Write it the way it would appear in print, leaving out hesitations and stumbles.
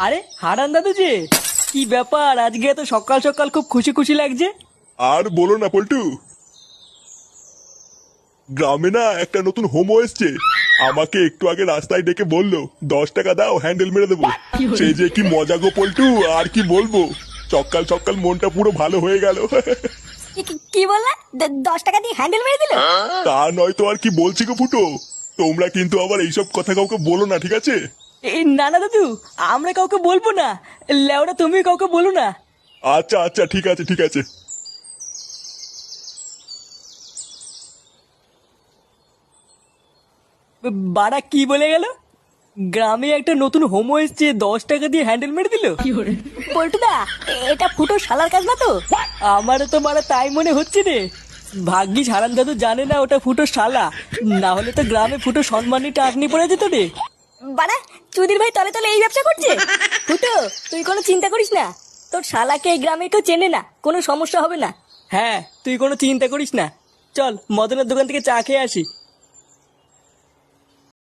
আরে হারান দাদু যে, কি ব্যাপার আজকে এত সকাল সকাল খুব খুশি খুশি লাগছে? আর বলো না পল্টু, গ্রামে না একটা নতুন হোমো এসছে। আমাকে একটু আগে রাস্তায় ডেকে বললো 10 টাকা দাও, হ্যান্ডেল মেরে দেবো। সেই যে কি মজা গো পল্টু, আর কি বলবো। সকাল সকাল মনটা পুরো ভালো হয়ে গেল। কি বললা? 10 টাকা দিয়ে হ্যান্ডেল মেরে দিল? তা নয় তো আর কি বলছি গো ফুটো। তোমরা কিন্তু আবার এইসব কথা কাউকে বলো না, ঠিক আছে? এই না না দাদু, আমরা কাউকে বলবো না। লেওরা তুমি কাউকে বলো না। আচ্ছা আচ্ছা, ঠিক আছে ঠিক আছে। বাড়া কি বলে গেল? গ্রামে একটা নতুন হোমো এসছে, 10 টাকা দিয়ে হ্যান্ডেল মেরে দিল? পল্টুদা, এটা ফুটো শালার কাজ না তো? আমারও তো মারা তাই মনে হচ্ছে রে। ভাগ্যিস হারান দাদু জানে না ওটা ফুটো শালা, না হলে তো গ্রামে ফুটো সম্মানী টাকনি পড়ে যেত রে। বাড়া, চুদির ভাই তলে তলে এই ব্যবসা করছে। ফুটো, তুই কোনো চিন্তা করিস না। তোর শালাকে এই গ্রামে কেউ চেনে না, কোনো সমস্যা হবে না। হ্যাঁ, তুই কোনো চিন্তা করিস না। চল মদনের দোকান থেকে চা খেয়ে আসি।